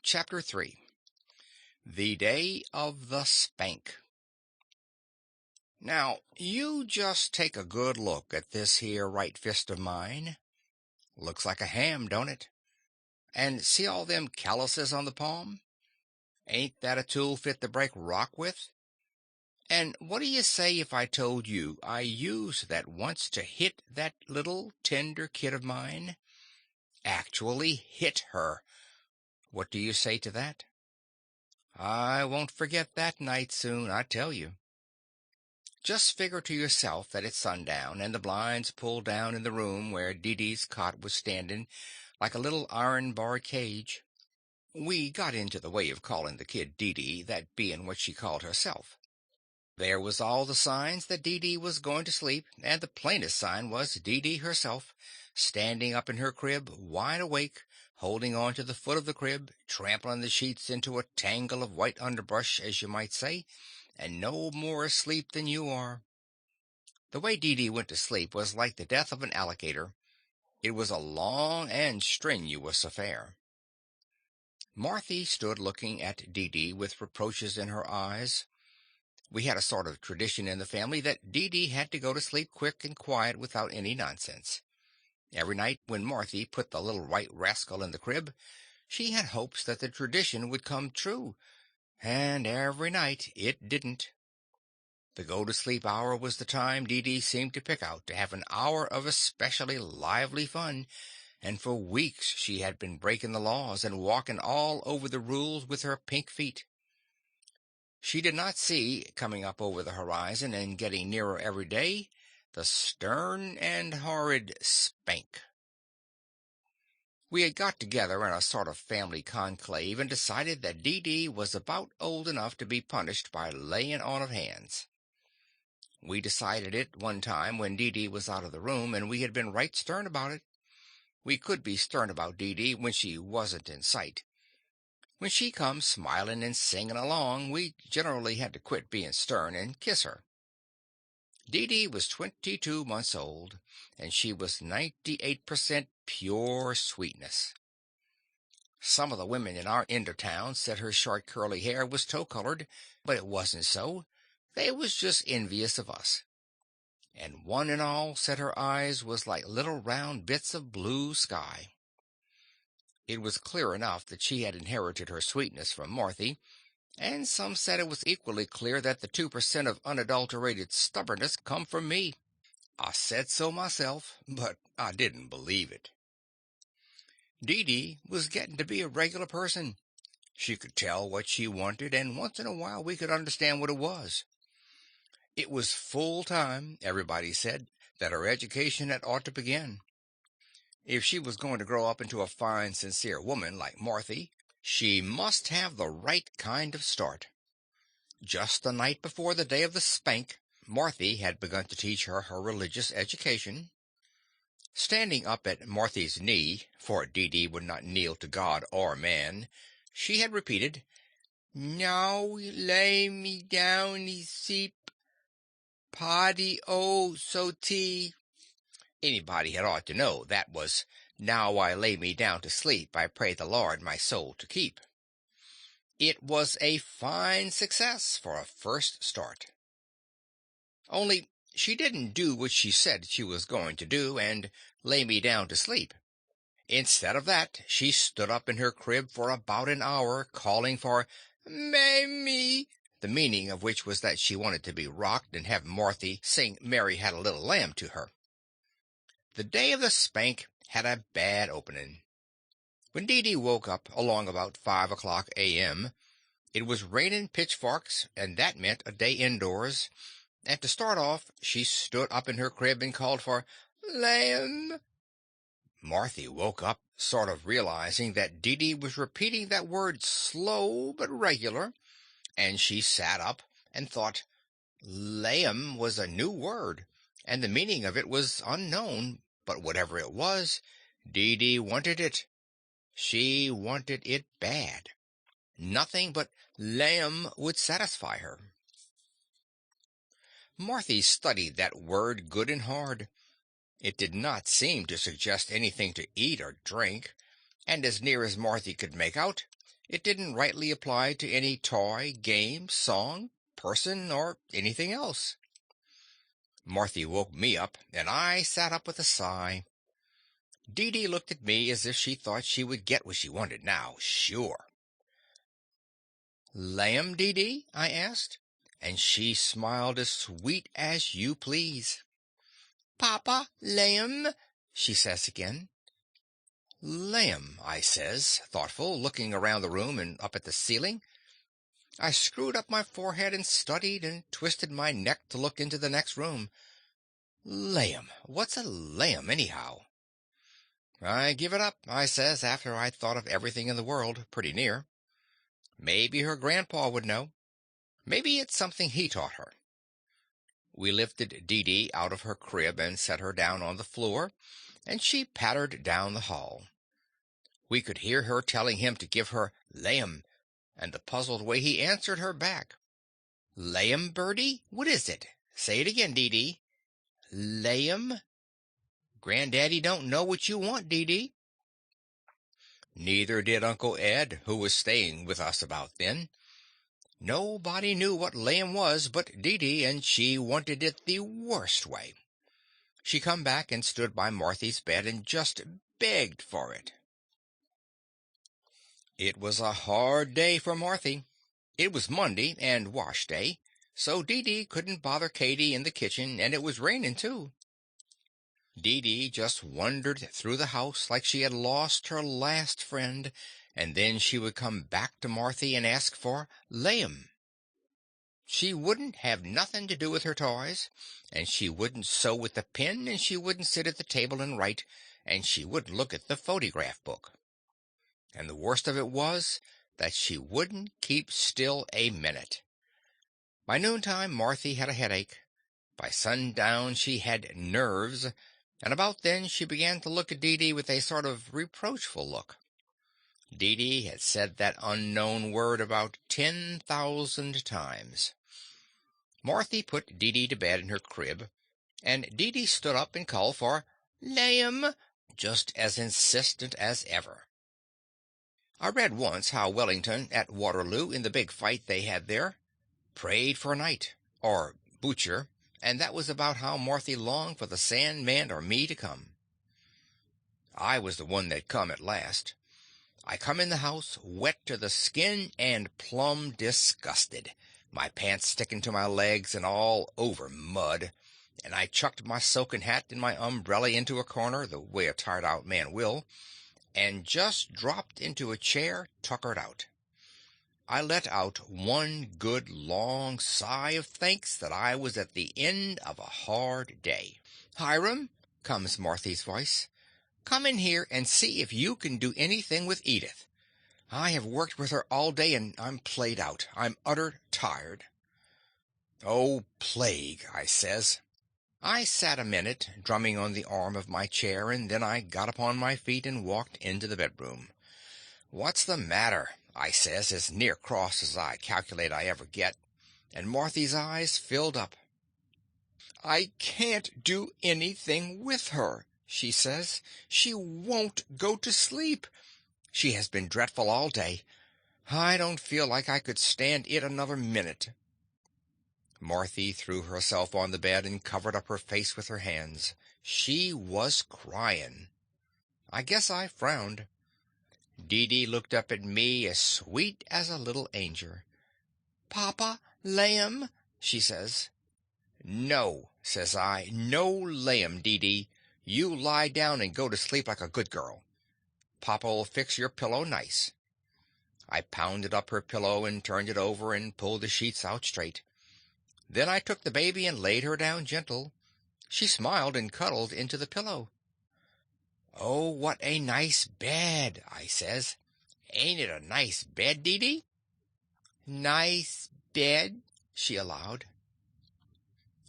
Chapter 3 The Day of the Spank. Now, you just take a good look at this here right fist of mine. Looks like a ham, don't it? And see all them calluses on the palm? Ain't that a tool fit to break rock with? And what do you say if I told you I used that once to hit that little tender kid of mine? Actually hit her. What do you say to that? I won't forget that night soon, I tell you. Just figure to yourself that it's sundown, and the blinds pulled down in the room where Dee Dee's cot was standing like a little iron-barred cage. We got into the way of calling the kid Dee Dee, that being what she called herself. There was all the signs that Dee Dee was going to sleep, and the plainest sign was Dee Dee herself, standing up in her crib, wide awake, holding on to the foot of the crib, trampling the sheets into a tangle of white underbrush, as you might say, and no more asleep than you are. The way Dee Dee went to sleep was like the death of an alligator. It was a long and strenuous affair. Marthy stood looking at Dee Dee with reproaches in her eyes. We had a sort of tradition in the family that Dee Dee had to go to sleep quick and quiet without any nonsense. Every night when Marthy put the little white rascal in the crib, she had hopes that the tradition would come true, and every night it didn't. The go-to-sleep hour was the time Dee Dee seemed to pick out to have an hour of especially lively fun, and for weeks she had been breaking the laws and walking all over the rules with her pink feet. She did not see, coming up over the horizon and getting nearer every day, the stern and horrid Spank. We had got together in a sort of family conclave and decided that Dee Dee was about old enough to be punished by laying on of hands. We decided it one time when Dee Dee was out of the room, and we had been right stern about it. We could be stern about Dee Dee when she wasn't in sight. When she come smiling and singing along, we generally had to quit being stern and kiss her. Dee Dee was 22 months old, and she was 98% pure sweetness. Some of the women in our end of town said her short curly hair was tow-colored, but it wasn't so. They was just envious of us. And one and all said her eyes was like little round bits of blue sky. It was clear enough that she had inherited her sweetness from Marthy, and some said it was equally clear that the 2% of unadulterated stubbornness come from me. I said so myself, but I didn't believe it. Dee Dee was getting to be a regular person. She could tell what she wanted, and once in a while we could understand what it was. It was full time, everybody said, that her education had ought to begin. If she was going to grow up into a fine, sincere woman like Marthy, she must have the right kind of start. Just the night before the day of the Spank, Marthy had begun to teach her her religious education. Standing up at Marthy's knee, for Dee Dee would not kneel to God or man, she had repeated, "Now lay me down y sleep, potty oh so tea." Anybody had ought to know that was, "Now I lay me down to sleep, I pray the Lord my soul to keep." It was a fine success for a first start. Only she didn't do what she said she was going to do, and lay me down to sleep. Instead of that, she stood up in her crib for about an hour, calling for "Mammy," the meaning of which was that she wanted to be rocked and have Marthy sing "Mary Had a Little Lamb" to her. The day of the Spank had a bad opening. When Dee Dee woke up along about 5 o'clock a.m., it was raining pitchforks, and that meant a day indoors, and to start off she stood up in her crib and called for "Lamb." Marthy woke up, sort of realizing that Dee Dee was repeating that word slow but regular, and she sat up and thought "lamb" was a new word, and the meaning of it was unknown, but whatever it was, Dee Dee wanted it. She wanted it bad. Nothing but lamb would satisfy her. Marthy studied that word good and hard. It did not seem to suggest anything to eat or drink, and as near as Marthy could make out, It didn't rightly apply to any toy, game, song, person, or anything else. Marthy woke me up, and I sat up with a sigh. Dee Dee looked at me as if she thought she would get what she wanted now, sure. "Lamb, Dee Dee?" I asked, and she smiled as sweet as you please. "Papa, lamb?" she says again. "Lamb," I says, thoughtful, looking around the room and up at the ceiling. I screwed up my forehead and studied, and twisted my neck to look into the next room. "Lamb? What's a lamb, anyhow?" "I give it up," I says, after I'd thought of everything in the world, pretty near. Maybe her grandpa would know. Maybe it's something he taught her. We lifted Dee Dee out of her crib and set her down on the floor, and she pattered down the hall. We could hear her telling him to give her "laim," and the puzzled way he answered her back. "Laim, birdie? What is it? Say it again, Dee Dee." "Laim? Granddaddy don't know what you want, Dee Dee." Neither did Uncle Ed, who was staying with us about then. Nobody knew what laim was but Dee Dee, and she wanted it the worst way. She come back and stood by Marthy's bed and just begged for it. It was a hard day for Marthy. It was Monday and wash day, so Dee Dee couldn't bother Katie in the kitchen, and it was raining too. Dee Dee just wandered through the house like she had lost her last friend, and then she would come back to Marthy and ask for "laim." She wouldn't have nothing to do with her toys, and she wouldn't sew with a pen, and she wouldn't sit at the table and write, and she wouldn't look at the photograph book. And the worst of it was that she wouldn't keep still a minute. By noontime Marthy had a headache. By sundown she had nerves, and about then she began to look at Dee Dee with a sort of reproachful look. Dee Dee had said that unknown word about 10,000 times. Marthy put Dee Dee to bed in her crib, and Dee Dee stood up and called for "laim," just as insistent as ever. I read once how Wellington, at Waterloo, in the big fight they had there, prayed for night, or Butcher, and that was about how Marthy longed for the Sandman or me to come. I was the one that come at last. I come in the house wet to the skin and plumb disgusted, my pants sticking to my legs and all over mud, and I chucked my soaking hat and my umbrella into a corner, the way a tired out man will, and just dropped into a chair, tuckered out. I let out one good long sigh of thanks that I was at the end of a hard day. "Hiram," comes Marthy's voice, "come in here and see if you can do anything with Edith. I have worked with her all day, and I'm played out. I'm utter tired." "Oh, plague," I says. I sat a minute, drumming on the arm of my chair, and then I got upon my feet and walked into the bedroom. "What's the matter?" I says, as near cross as I calculate I ever get, and Marthy's eyes filled up. "I can't do anything with her," she says. "She won't go to sleep. She has been dreadful all day. I don't feel like I could stand it another minute." Marthy threw herself on the bed and covered up her face with her hands. She was crying. I guess I frowned. Dee Dee looked up at me as sweet as a little angel. "Papa, lamb," she says. "No," says I. "No lamb, Dee Dee. You lie down and go to sleep like a good girl. Papa'll fix your pillow nice." I pounded up her pillow and turned it over and pulled the sheets out straight. Then I took the baby and laid her down gentle. She smiled and cuddled into the pillow. "Oh, what a nice bed," I says. "Ain't it a nice bed, Dee Dee?" "Nice bed," she allowed.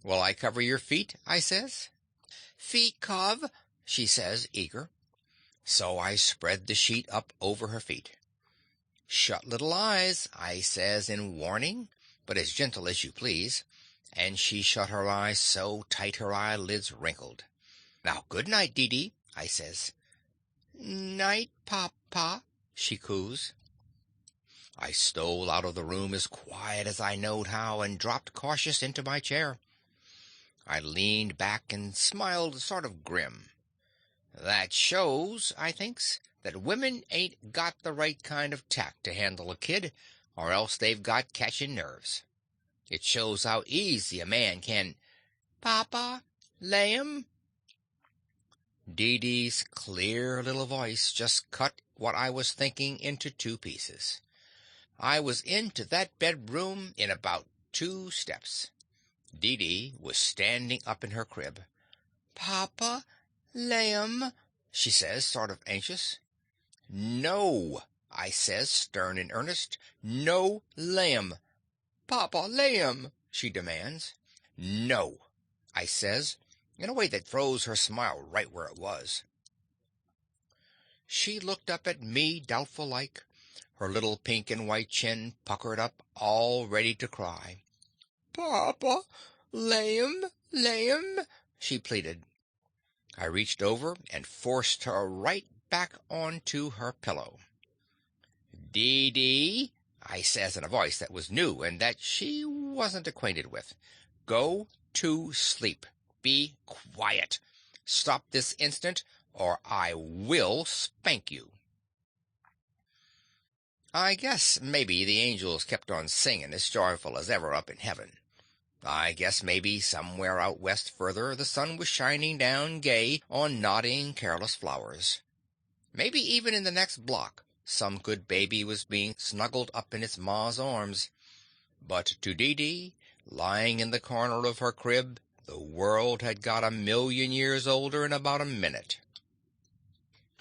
"Will I cover your feet?" I says. "Feet cov," she says, eager. So I spread the sheet up over her feet. "Shut little eyes," I says in warning, but as gentle as you please, and she shut her eyes so tight her eyelids wrinkled. "Now, good night, Dee Dee," I says. "Night, Papa," she coos. I stole out of the room as quiet as I knowed how and dropped cautious into my chair. I leaned back and smiled sort of grim. That shows, I thinks, that women ain't got the right kind of tact to handle a kid, or else they've got catching nerves. It shows how easy a man can— "Papa, lay 'em." Dee Dee's clear little voice just cut what I was thinking into two pieces. I was into that bedroom in about 2 steps. Dee Dee was standing up in her crib. "Papa, lay 'em," she says, sort of anxious. "No," I says, stern and earnest. "No lamb." "Papa, lay 'em," she demands. "No," I says, in a way that froze her smile right where it was. She looked up at me doubtful like, her little pink and white chin puckered up, all ready to cry. "Papa, lay 'em," she pleaded. I reached over and forced her right back onto her pillow. "Dee Dee," I says in a voice that was new and that she wasn't acquainted with, "go to sleep. Be quiet. Stop this instant, or I will spank you." I guess maybe the angels kept on singing as joyful as ever up in heaven. I guess maybe somewhere out west further the sun was shining down gay on nodding, careless flowers. Maybe even in the next block some good baby was being snuggled up in its ma's arms. But to Dee Dee, lying in the corner of her crib, the world had got 1,000,000 years older in about a minute.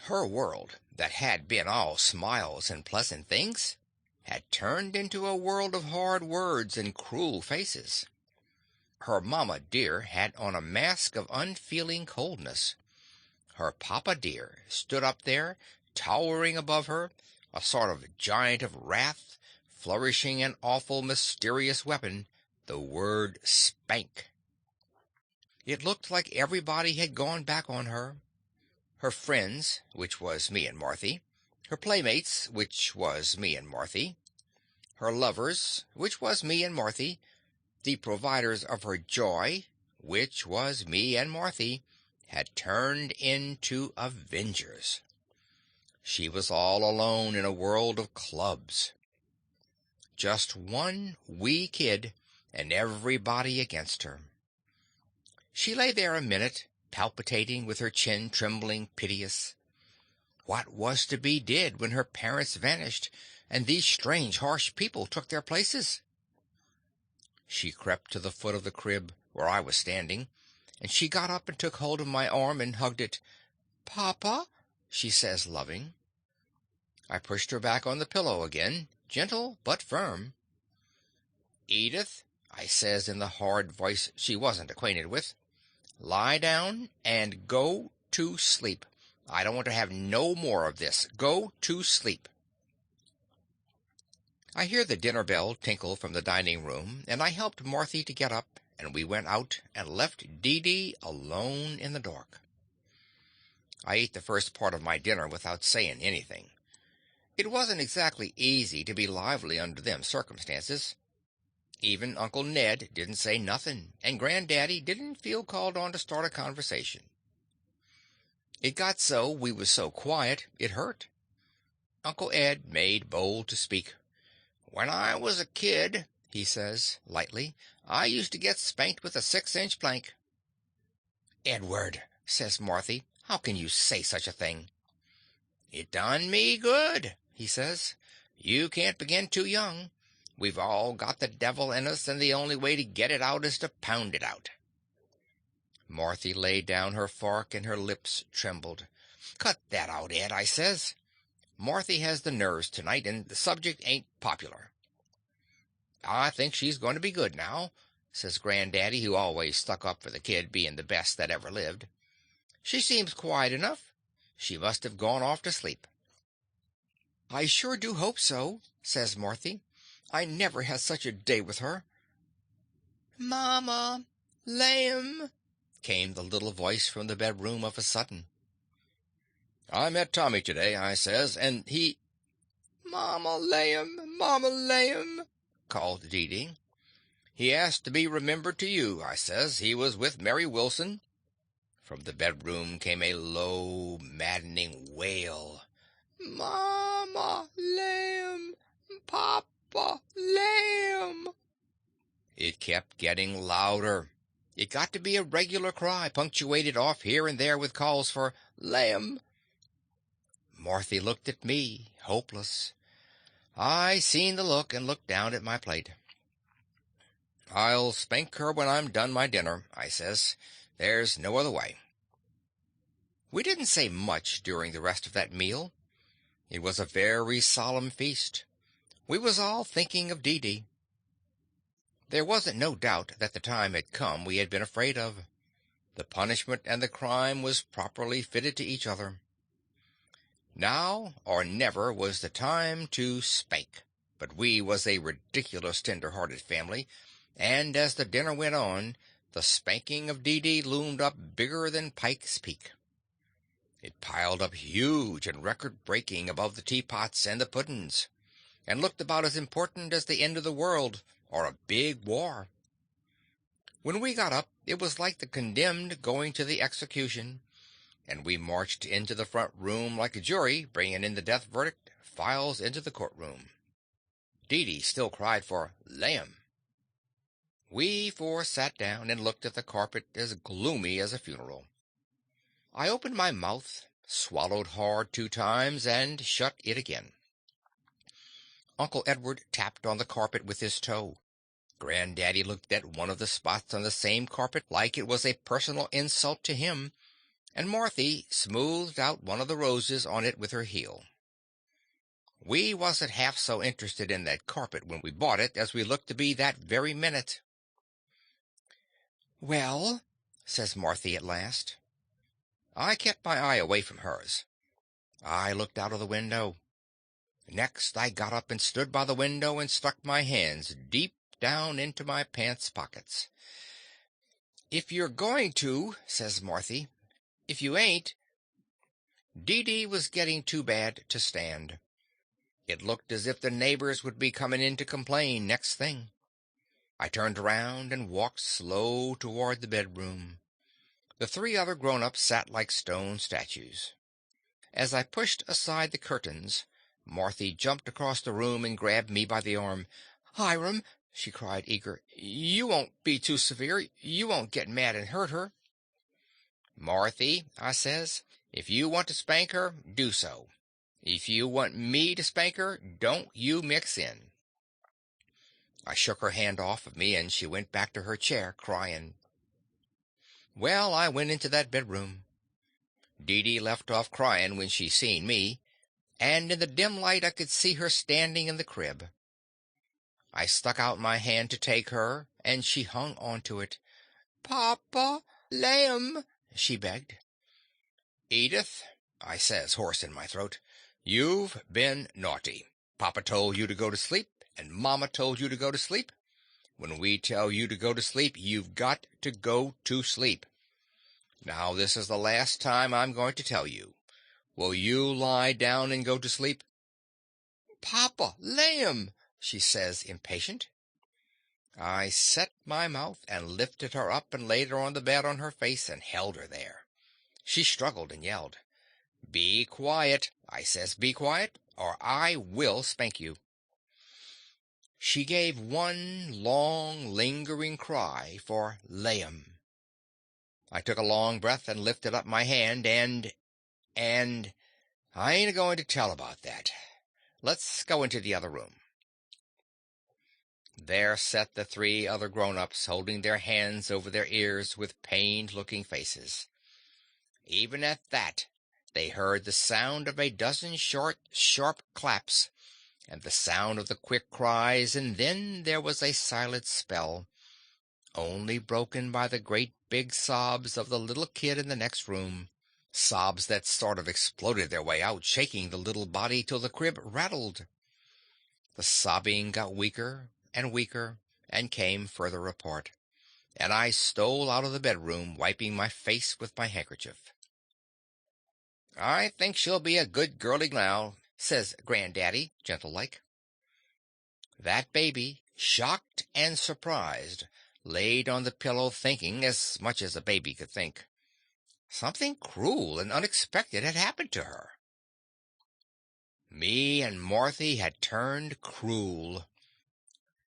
Her world, that had been all smiles and pleasant things, had turned into a world of hard words and cruel faces. Her mamma dear had on a mask of unfeeling coldness. Her papa dear stood up there, towering above her, a sort of giant of wrath, flourishing an awful mysterious weapon, the word SPANK. It looked like everybody had gone back on her. Her friends, which was me and Marthy, her playmates, which was me and Marthy, her lovers, which was me and Marthy, the providers of her joy, which was me and Marthy, had turned into avengers. She was all alone in a world of clubs. Just one wee kid, and everybody against her. She lay there a minute, palpitating, with her chin trembling piteous. What was to be did when her parents vanished, and these strange, harsh people took their places? She crept to the foot of the crib, where I was standing, and she got up and took hold of my arm and hugged it. "Papa," she says, loving. I pushed her back on the pillow again, gentle but firm. "Edith," I says in the hard voice she wasn't acquainted with, "lie down and go to sleep. I don't want to have no more of this. Go to sleep." I hear the dinner bell tinkle from the dining room, and I helped Marthy to get up, and we went out and left Dee Dee alone in the dark. I ate the first part of my dinner without saying anything. It wasn't exactly easy to be lively under them circumstances. Even Uncle Ned didn't say nothing, and Granddaddy didn't feel called on to start a conversation. It got so we was so quiet it hurt. Uncle Ed made bold to speak. "When I was a kid," he says, lightly, "I used to get spanked with a 6-inch plank." "Edward," says Marthy, "how can you say such a thing?" "It done me good," he says. "You can't begin too young. We've all got the devil in us, and the only way to get it out is to pound it out." Marthy laid down her fork and her lips trembled. "Cut that out, Ed," I says. "Marthy has the nerves tonight, and the subject ain't popular." "I think she's going to be good now," says Granddaddy, who always stuck up for the kid being the best that ever lived. "She seems quiet enough. She must have gone off to sleep." "I sure do hope so," says Marthy. "I never had such a day with her." "Mama, lay 'em," came the little voice from the bedroom of a sudden. "I met Tommy today," I says, "and he—" Mama Lamb, Mama Lamb, called Dee Dee. He asked to be remembered to you, I says. He was with Mary Wilson. From the bedroom came a low, maddening wail. Mama Lamb, Papa Lamb. It kept getting louder. It got to be a regular cry, punctuated off here and there with calls for Lamb. Marthy looked at me, hopeless. I seen the look and looked down at my plate. I'll spank her when I'm done my dinner, I says. There's no other way. We didn't say much during the rest of that meal. It was a very solemn feast. We was all thinking of Dee Dee. There wasn't no doubt that the time had come we had been afraid of. The punishment and the crime was properly fitted to each other. Now or never was the time to spank, but we was a ridiculous tender-hearted family, and as the dinner went on, the spanking of Dee Dee loomed up bigger than Pike's Peak. It piled up huge and record-breaking above the teapots and the puddings, and looked about as important as the end of the world or a big war. When we got up, it was like the condemned going to the execution, and we marched into the front room like a jury, bringing in the death verdict, files into the courtroom. Dee Dee still cried for lamb. We four sat down and looked at the carpet as gloomy as a funeral. I opened my mouth, swallowed hard 2 times, and shut it again. Uncle Edward tapped on the carpet with his toe. Granddaddy looked at one of the spots on the same carpet like it was a personal insult to him, and Marthy smoothed out one of the roses on it with her heel. We wasn't half so interested in that carpet when we bought it as we looked to be that very minute. "Well?" says Marthy at last. I kept my eye away from hers. I looked out of the window. Next I got up and stood by the window and stuck my hands deep down into my pants pockets. "If you're going to," says Marthy. "If you ain't—" Dee Dee was getting too bad to stand. It looked as if the neighbors would be coming in to complain next thing. I turned around and walked slow toward the bedroom. The 3 other grown-ups sat like stone statues. As I pushed aside the curtains, Marthy jumped across the room and grabbed me by the arm. "Hiram," she cried, eager, "you won't be too severe. You won't get mad and hurt her." "Marthy," I says, "if you want to spank her, do so. If you want me to spank her, don't you mix in." I shook her hand off of me, and she went back to her chair, crying. Well, I went into that bedroom. Dee Dee left off crying when she seen me, and in the dim light I could see her standing in the crib. I stuck out my hand to take her, and she hung on to it. "Papa, lamb," she begged. "Edith," I says, hoarse in my throat, "you've been naughty. Papa told you to go to sleep, and Mama told you to go to sleep. When we tell you to go to sleep, you've got to go to sleep. Now this is the last time I'm going to tell you. Will you lie down and go to sleep?" "Papa, lamb," she says, impatient. I set my mouth and lifted her up and laid her on the bed on her face and held her there. She struggled and yelled. "Be quiet," I says, "be quiet, or I will spank you." She gave one long, lingering cry for lamb. I took a long breath and lifted up my hand and I ain't a-going to tell about that. Let's go into the other room. There sat the 3 other grown-ups, holding their hands over their ears with pained-looking faces. Even at that, they heard the sound of a dozen short, sharp claps, and the sound of the quick cries, and then there was a silent spell, only broken by the great big sobs of the little kid in the next room, sobs that sort of exploded their way out, shaking the little body till the crib rattled. The sobbing got weaker and weaker and came further apart, and I stole out of the bedroom, wiping my face with my handkerchief. "I think she'll be a good girlie now," says Granddaddy, gentle-like. That baby, shocked and surprised, laid on the pillow thinking as much as a baby could think. Something cruel and unexpected had happened to her. Me and Marthy had turned cruel.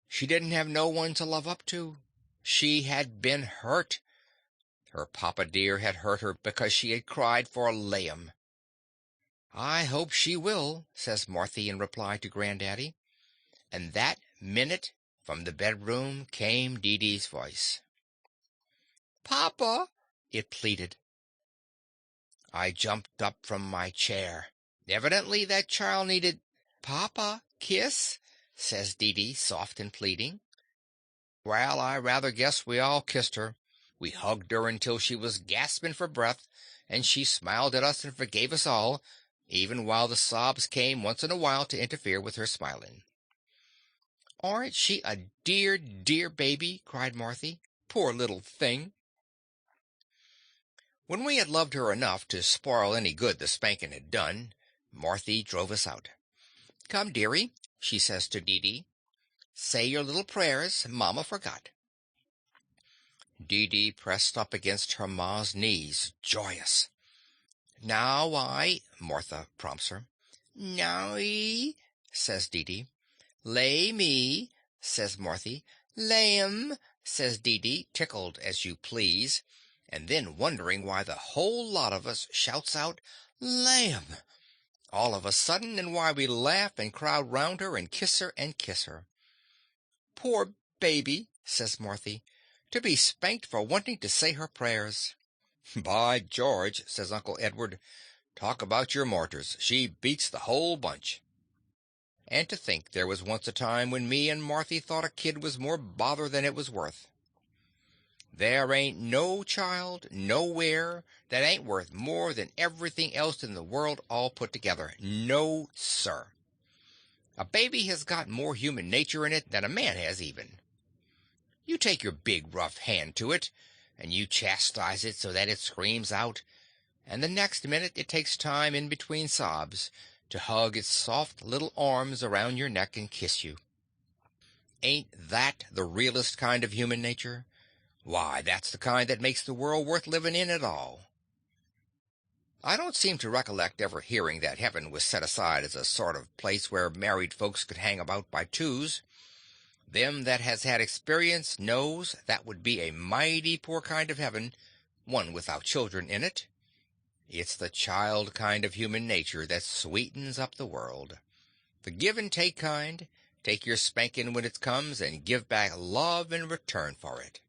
She didn't have no one to love up to. She had been hurt. Her papa dear had hurt her because she had cried for Liam. I hope she will, says Marthy in reply to Granddaddy. And that minute from the bedroom came Dee Dee's voice. Papa, it pleaded. I jumped up from my chair. Evidently that child needed Papa, kiss, says Dee Dee, soft and pleading. Well, I rather guess we all kissed her. We hugged her until she was gasping for breath, and she smiled at us and forgave us all, even while the sobs came once in a while to interfere with her smiling. Aren't she a dear, dear baby? Cried Marthy. Poor little thing. When we had loved her enough to spoil any good the spanking had done, Marthy drove us out. Come, dearie, she says to Dee Dee. Say your little prayers. Mama forgot. Dee Dee pressed up against her ma's knees, joyous. Now Martha prompts her. Now-y, says Dee Dee. Lay me, says Marthy. Lay'm, says Dee Dee, tickled as you please, and then wondering why the whole lot of us shouts out, Lamb, all of a sudden, and why we laugh and crowd round her and kiss her and kiss her. Poor baby, says Marthy, to be spanked for wanting to say her prayers. By George, says Uncle Edward, talk about your martyrs. She beats the whole bunch. And to think there was once a time when me and Marthy thought a kid was more bother than it was worth. There ain't no child nowhere that ain't worth more than everything else in the world all put together. No, sir. A baby has got more human nature in it than a man has even. You take your big rough hand to it, and you chastise it so that it screams out, and the next minute it takes time in between sobs to hug its soft little arms around your neck and kiss you. Ain't that the realest kind of human nature? Why, that's the kind that makes the world worth living in at all. I don't seem to recollect ever hearing that heaven was set aside as a sort of place where married folks could hang about by twos. Them that has had experience knows that would be a mighty poor kind of heaven, one without children in it. It's the child kind of human nature that sweetens up the world. The give and take kind. Take your spanking when it comes and give back love in return for it.